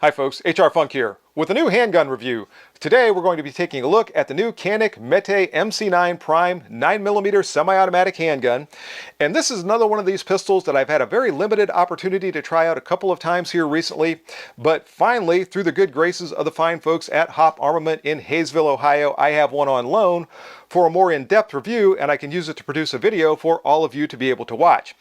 Hi folks, HR Funk here with a new handgun review. Today we're going to be taking a look at the new Canik Mete MC9 Prime 9mm semi-automatic handgun. And this is another one of these pistols that I've had a very limited opportunity to try out a couple of times here recently. But finally, through the good graces of the fine folks at Hop Armament in Hayesville, Ohio, I have one on loan for a more in-depth review, and I can use it to produce a video for all of you to be able to watch.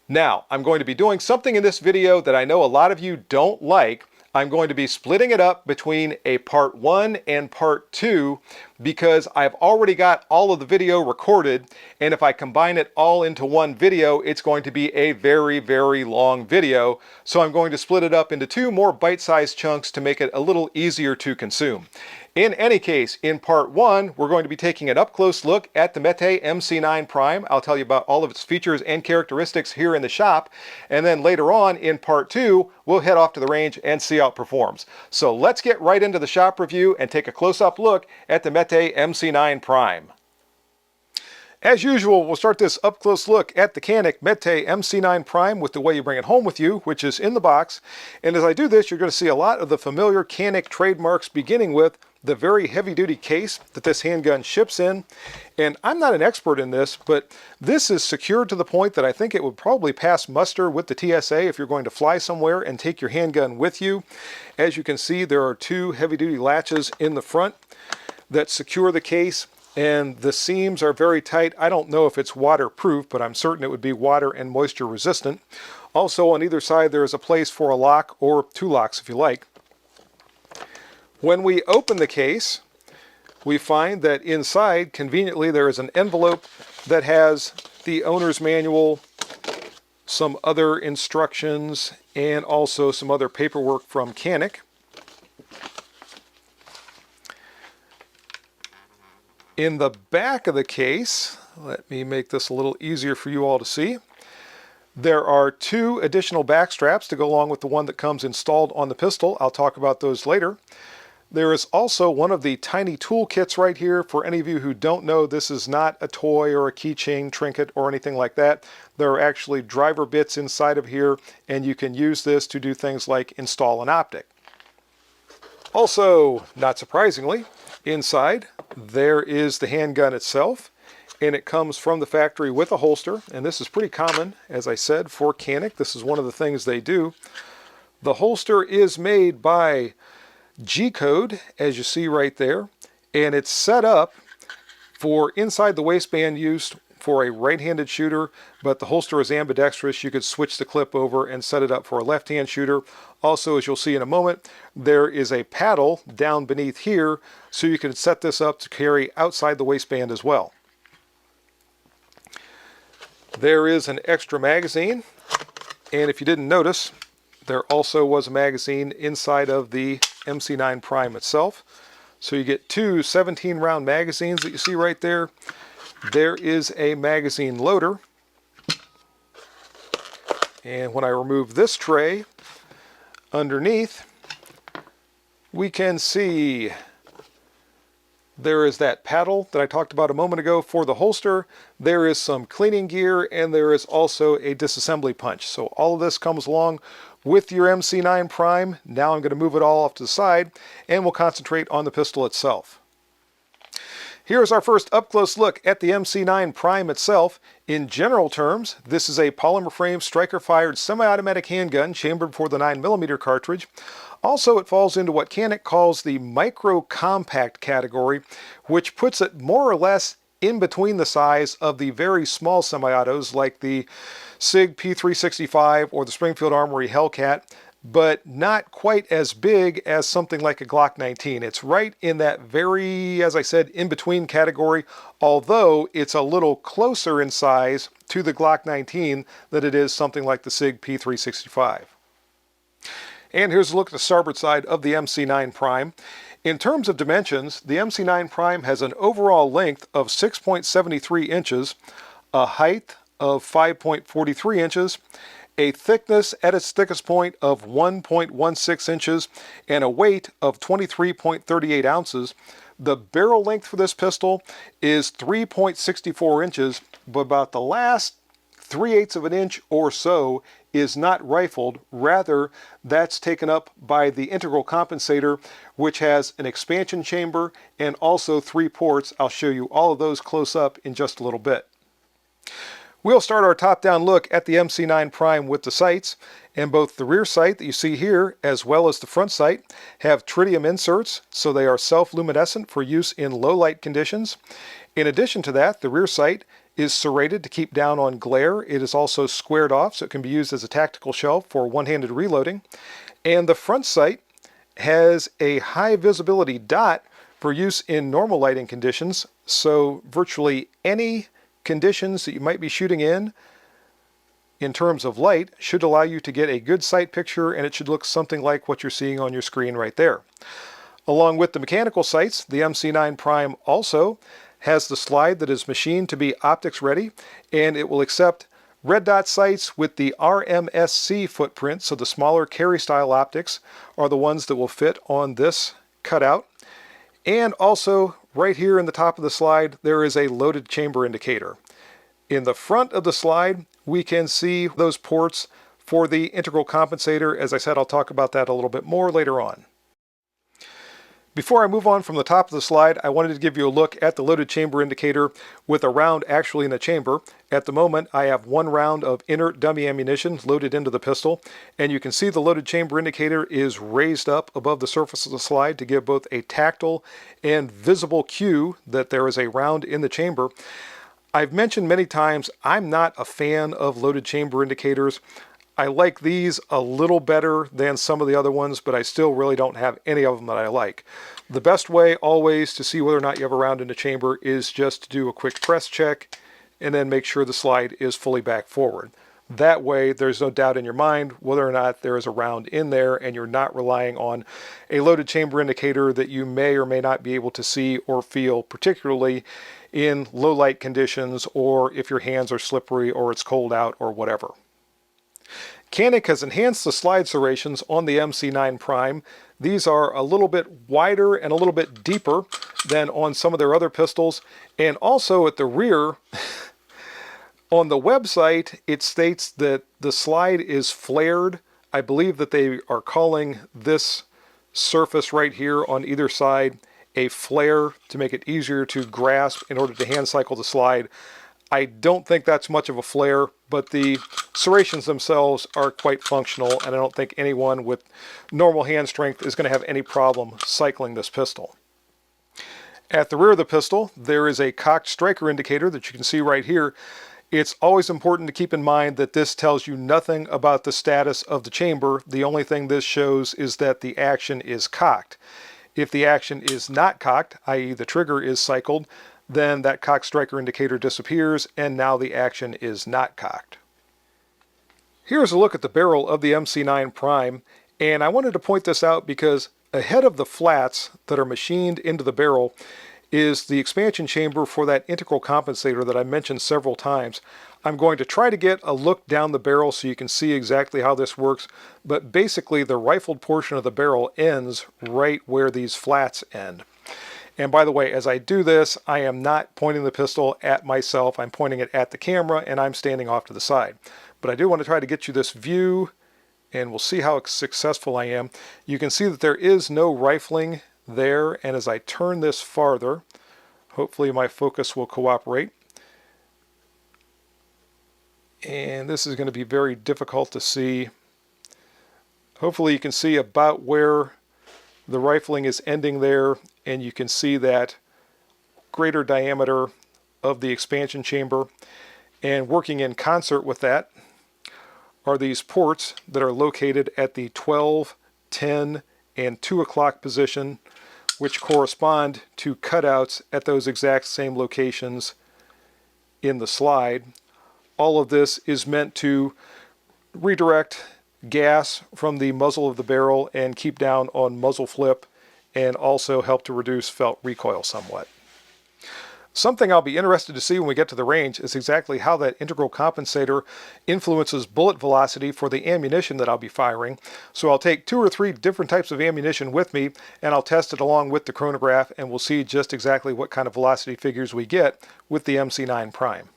Now, I'm going to be doing something in this video that I know a lot of you don't like. I'm going to be splitting it up between a part 1 and part 2 because I've already got all of the video recorded, and if I combine it all into one video, it's going to be a very, very long video. So I'm going to split it up into two more bite-sized chunks to make it a little easier to consume. In any case, in part 1, we're going to be taking an up-close look at the Mete MC9 Prime. I'll tell you about all of its features and characteristics here in the shop. And then later on, in part 2, we'll head off to the range and see how it performs. So let's get right into the shop review and take a close-up look at the Mete MC9 Prime. As usual, we'll start this up-close look at the Canik Mete MC9 Prime with the way you bring it home with you, which is in the box. And as I do this, you're going to see a lot of the familiar Canik trademarks, beginning with the very heavy-duty case that this handgun ships in. And I'm not an expert in this, but this is secured to the point that I think it would probably pass muster with the TSA if you're going to fly somewhere and take your handgun with you. As you can see, there are two heavy-duty latches in the front that secure the case, and the seams are very tight. I don't know if it's waterproof, but I'm certain it would be water and moisture resistant. Also, on either side, there is a place for a lock, or two locks if you like. When we open the case, we find that inside, conveniently, there is an envelope that has the owner's manual, some other instructions, and also some other paperwork from Canik. In the back of the case, let me make this a little easier for you all to see, there are two additional back straps to go along with the one that comes installed on the pistol. I'll talk about those later. There is also one of the tiny tool kits right here. For any of you who don't know, this is not a toy or a keychain trinket or anything like that. There are actually driver bits inside of here, and you can use this to do things like install an optic. Also, not surprisingly, inside there is the handgun itself, and it comes from the factory with a holster, and this is pretty common, as I said, for Canik. This is one of the things they do. The holster is made by G-code, as you see right there, and it's set up for inside the waistband use for a right-handed shooter, but the holster is ambidextrous. You could switch the clip over and set it up for a left-hand shooter. Also, as you'll see in a moment, there is a paddle down beneath here, so you can set this up to carry outside the waistband as well. There is an extra magazine, and if you didn't notice, there also was a magazine inside of the MC9 Prime itself. So you get two 17-round magazines that you see right there. There is a magazine loader. And when I remove this tray, underneath, we can see there is that paddle that I talked about a moment ago for the holster. There is some cleaning gear, and there is also a disassembly punch. So all of this comes along with your MC9 Prime. Now I'm going to move it all off to the side, and we'll concentrate on the pistol itself. Here's our first up-close look at the MC9 Prime itself. In general terms, this is a polymer frame striker-fired semi-automatic handgun chambered for the 9mm cartridge. Also, it falls into what Canik calls the micro-compact category, which puts it more or less in between the size of the very small semi-autos like the SIG P365 or the Springfield Armory Hellcat, but not quite as big as something like a Glock 19. It's right in that very, as I said, in-between category, although it's a little closer in size to the Glock 19 than it is something like the SIG P365. And here's a look at the starboard side of the MC9 Prime. In terms of dimensions, the MC9 Prime has an overall length of 6.73 inches, a height of 5.43 inches, a thickness at its thickest point of 1.16 inches, and a weight of 23.38 ounces. The barrel length for this pistol is 3.64 inches, but about the last 3/8 of an inch or so is not rifled. Rather, that's taken up by the integral compensator, which has an expansion chamber and also 3 ports. I'll show you all of those close up in just a little bit. We'll start our top-down look at the MC9 Prime with the sights, and both the rear sight that you see here as well as the front sight have tritium inserts, so they are self-luminescent for use in low-light conditions. In addition to that, the rear sight is serrated to keep down on glare. It is also squared off so it can be used as a tactical shelf for one-handed reloading. And the front sight has a high visibility dot for use in normal lighting conditions, so virtually any conditions that you might be shooting in terms of light should allow you to get a good sight picture, and it should look something like what you're seeing on your screen right there. Along with the mechanical sights, the MC9 Prime also has the slide that is machined to be optics ready, and it will accept red dot sights with the RMSC footprint, so the smaller carry style optics are the ones that will fit on this cutout. And also right here in the top of the slide there is a loaded chamber indicator. In the front of the slide we can see those ports for the integral compensator. As I said, I'll talk about that a little bit more later on. Before I move on from the top of the slide, I wanted to give you a look at the loaded chamber indicator with a round actually in the chamber. At the moment, I have 1 round of inert dummy ammunition loaded into the pistol, and you can see the loaded chamber indicator is raised up above the surface of the slide to give both a tactile and visible cue that there is a round in the chamber. I've mentioned many times I'm not a fan of loaded chamber indicators. I like these a little better than some of the other ones, but I still really don't have any of them that I like. The best way always to see whether or not you have a round in the chamber is just to do a quick press check and then make sure the slide is fully back forward. That way there's no doubt in your mind whether or not there is a round in there, and you're not relying on a loaded chamber indicator that you may or may not be able to see or feel, particularly in low light conditions or if your hands are slippery or it's cold out or whatever. Canik has enhanced the slide serrations on the MC9 Prime. These are a little bit wider and a little bit deeper than on some of their other pistols. And also at the rear, on the website, it states that the slide is flared. I believe that they are calling this surface right here on either side a flare to make it easier to grasp in order to hand cycle the slide. I don't think that's much of a flare, but the serrations themselves are quite functional, and I don't think anyone with normal hand strength is going to have any problem cycling this pistol. At the rear of the pistol, there is a cocked striker indicator that you can see right here. It's always important to keep in mind that this tells you nothing about the status of the chamber. The only thing this shows is that the action is cocked. If the action is not cocked, i.e. the trigger is cycled, then that cocked striker indicator disappears, and now the action is not cocked. Here's a look at the barrel of the MC9 Prime, and I wanted to point this out because ahead of the flats that are machined into the barrel is the expansion chamber for that integral compensator that I mentioned several times. I'm going to try to get a look down the barrel so you can see exactly how this works, but basically the rifled portion of the barrel ends right where these flats end. And by the way, as I do this, I am not pointing the pistol at myself. I'm pointing it at the camera, and I'm standing off to the side. But I do want to try to get you this view, and we'll see how successful I am. You can see that there is no rifling there, and as I turn this farther, hopefully my focus will cooperate. And this is going to be very difficult to see. Hopefully you can see about where the rifling is ending there, and you can see that greater diameter of the expansion chamber. And working in concert with that are these ports that are located at the 12, 10, and 2 o'clock position, which correspond to cutouts at those exact same locations in the slide. All of this is meant to redirect gas from the muzzle of the barrel and keep down on muzzle flip, and also help to reduce felt recoil somewhat. Something I'll be interested to see when we get to the range is exactly how that integral compensator influences bullet velocity for the ammunition that I'll be firing. So I'll take 2 or 3 different types of ammunition with me, and I'll test it along with the chronograph, and we'll see just exactly what kind of velocity figures we get with the MC9 Prime.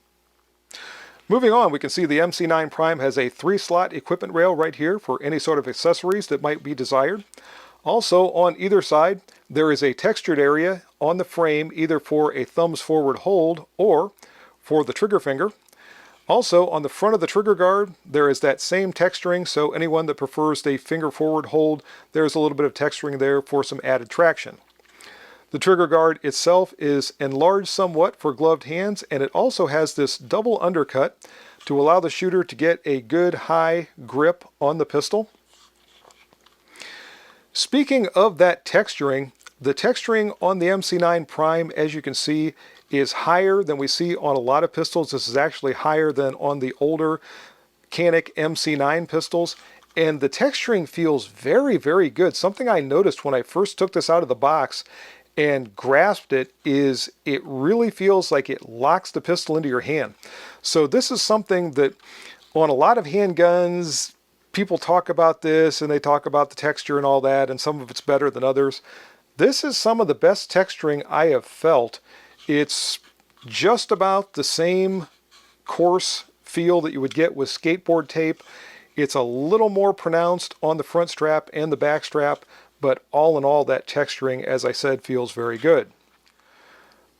Moving on, we can see the MC9 Prime has a 3-slot equipment rail right here for any sort of accessories that might be desired. Also, on either side, there is a textured area on the frame either for a thumbs forward hold or for the trigger finger. Also, on the front of the trigger guard, there is that same texturing, so anyone that prefers the finger forward hold, there's a little bit of texturing there for some added traction. The trigger guard itself is enlarged somewhat for gloved hands, and it also has this double undercut to allow the shooter to get a good high grip on the pistol. Speaking of that texturing, the texturing on the MC9 Prime, as you can see, is higher than we see on a lot of pistols. This is actually higher than on the older Canik MC9 pistols. And the texturing feels very, very good. Something I noticed when I first took this out of the box and grasped it is it really feels like it locks the pistol into your hand. So this is something that on a lot of handguns, people talk about this and they talk about the texture and all that, and some of it's better than others. This is some of the best texturing I have felt. It's just about the same coarse feel that you would get with skateboard tape. It's a little more pronounced on the front strap and the back strap, but all in all, that texturing, as I said, feels very good.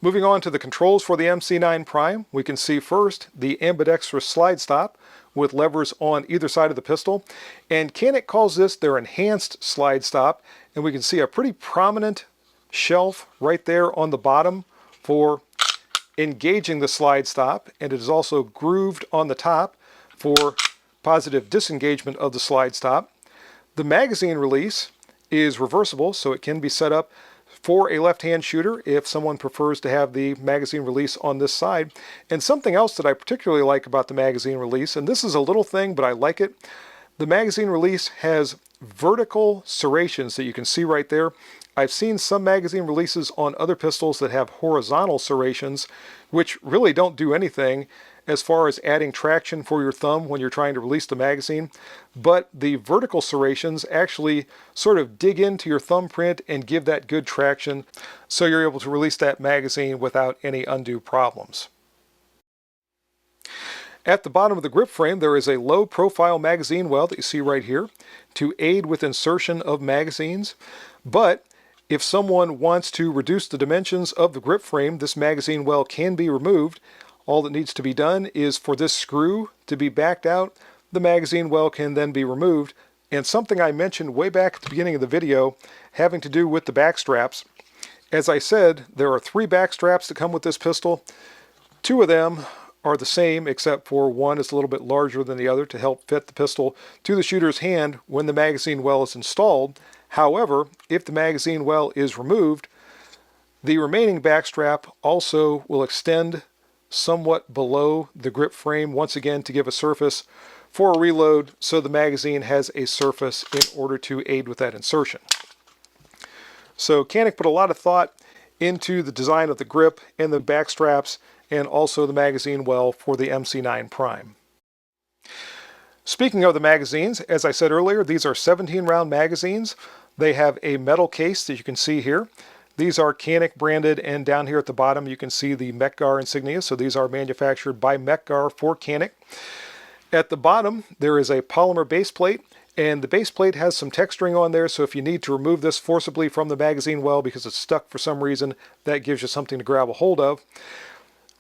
Moving on to the controls for the MC9 Prime, we can see first the ambidextrous slide stop with levers on either side of the pistol. And Canik calls this their enhanced slide stop, and we can see a pretty prominent shelf right there on the bottom for engaging the slide stop, and it is also grooved on the top for positive disengagement of the slide stop. The magazine release is reversible, so it can be set up for a left-hand shooter if someone prefers to have the magazine release on this side. And something else that I particularly like about the magazine release, and this is a little thing, but I like it, the magazine release has vertical serrations that you can see right there. I've seen some magazine releases on other pistols that have horizontal serrations, which really don't do anything as far as adding traction for your thumb when you're trying to release the magazine. But the vertical serrations actually sort of dig into your thumbprint and give that good traction, so you're able to release that magazine without any undue problems. At the bottom of the grip frame, there is a low profile magazine well that you see right here to aid with insertion of magazines. But if someone wants to reduce the dimensions of the grip frame, this magazine well can be removed. All that needs to be done is for this screw to be backed out. The magazine well can then be removed. And something I mentioned way back at the beginning of the video having to do with the back straps. As I said, there are 3 back straps that come with this pistol. 2 of them are the same, except for one is a little bit larger than the other to help fit the pistol to the shooter's hand when the magazine well is installed. However, if the magazine well is removed, the remaining back strap also will extend somewhat below the grip frame, once again to give a surface for a reload, so the magazine has a surface in order to aid with that insertion. So Canik put a lot of thought into the design of the grip and the back straps, and also the magazine well for the MC9 Prime. Speaking of the magazines, as I said earlier, these are 17-round magazines. They have a metal case that you can see here. These are Canik branded, and down here at the bottom you can see the Mekgar insignia, so these are manufactured by Mekgar for Canik. At the bottom there is a polymer base plate, and the base plate has some texturing on there, so if you need to remove this forcibly from the magazine well because it's stuck for some reason, that gives you something to grab a hold of.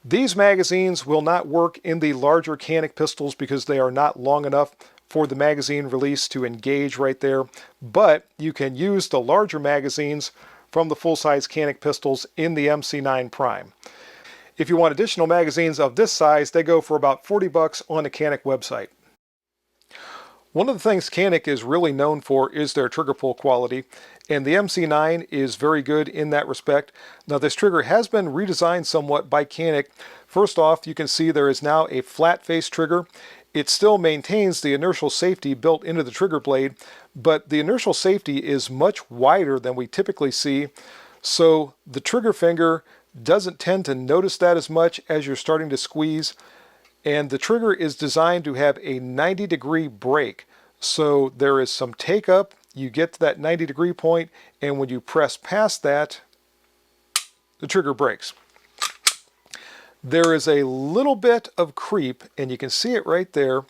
These magazines will not work in the larger Canik pistols because they are not long enough for the magazine release to engage right there, but you can use the larger magazines from the full-size Canik pistols in the MC9 Prime. If you want additional magazines of this size, they go for about $40 on the Canik website. One of the things Canik is really known for is their trigger pull quality, and the MC9 is very good in that respect. Now this trigger has been redesigned somewhat by Canik. First off, you can see there is now a flat face trigger. It still maintains the inertial safety built into the trigger blade, but the inertial safety is much wider than we typically see, so the trigger finger doesn't tend to notice that as much as you're starting to squeeze. And the trigger is designed to have a 90-degree break, so there is some take up, you get to that 90-degree point, and when you press past that, the trigger breaks. There is a little bit of creep, and you can see it right there.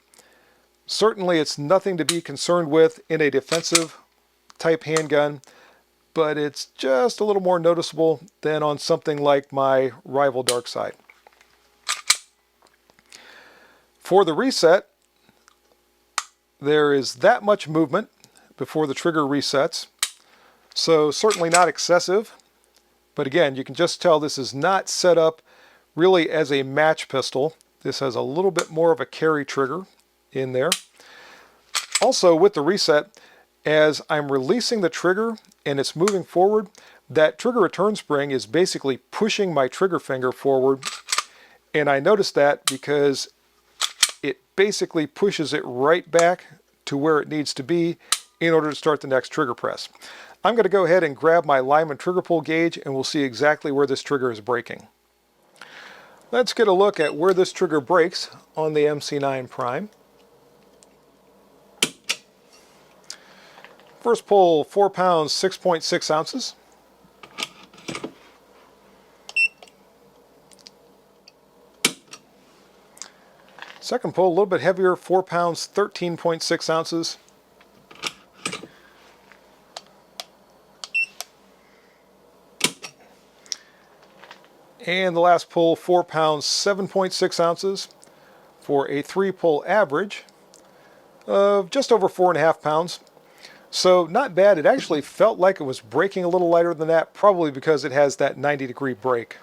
Certainly it's nothing to be concerned with in a defensive type handgun, but it's just a little more noticeable than on something like my rival Darkside. For the reset, there is that much movement before the trigger resets, so certainly not excessive, but again, you can just tell this is not set up really as a match pistol. This has a little bit more of a carry trigger in there. Also with the reset, as I'm releasing the trigger and it's moving forward, that trigger return spring is basically pushing my trigger finger forward, and I notice that because it basically pushes it right back to where it needs to be in order to start the next trigger press. I'm going to go ahead and grab my Lyman trigger pull gauge and we'll see exactly where this trigger is breaking. Let's get a look at where this trigger breaks on the MC9 Prime. First pull, 4 pounds, 6.6 ounces. Second pull, a little bit heavier, 4 pounds, 13.6 ounces. And the last pull, 4 pounds, 7.6 ounces for a 3-pull average of just over 4.5 pounds. So not bad. It actually felt like it was breaking a little lighter than that, probably because it has that 90-degree break.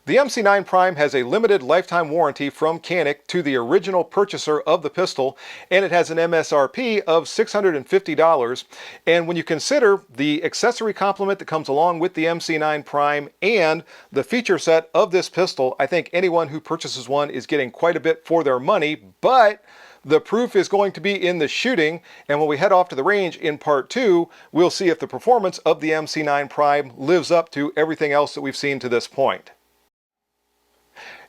The MC9 Prime has a limited lifetime warranty from Canik to the original purchaser of the pistol, and it has an MSRP of $650. And when you consider the accessory complement that comes along with the MC9 Prime and the feature set of this pistol, I think anyone who purchases one is getting quite a bit for their money, but the proof is going to be in the shooting, and when we head off to the range in part 2, we'll see if the performance of the MC9 Prime lives up to everything else that we've seen to this point.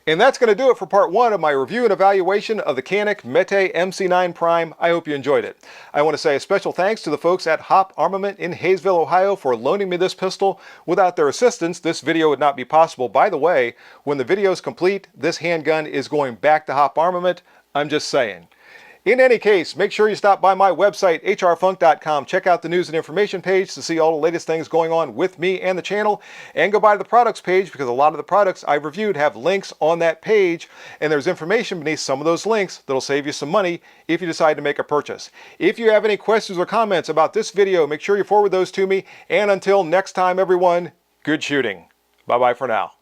And that's going to do it for part 1 of my review and evaluation of the Canik Mete MC9 Prime. I hope you enjoyed it. I want to say a special thanks to the folks at Hop Armament in Hayesville, Ohio for loaning me this pistol. Without their assistance, this video would not be possible. By the way, when the video is complete, this handgun is going back to Hop Armament. I'm just saying. In any case, make sure you stop by my website, hrfunk.com. Check out the news and information page to see all the latest things going on with me and the channel. And go by the products page because a lot of the products I've reviewed have links on that page. And there's information beneath some of those links that'll save you some money if you decide to make a purchase. If you have any questions or comments about this video, make sure you forward those to me. And until next time, everyone, good shooting. Bye-bye for now.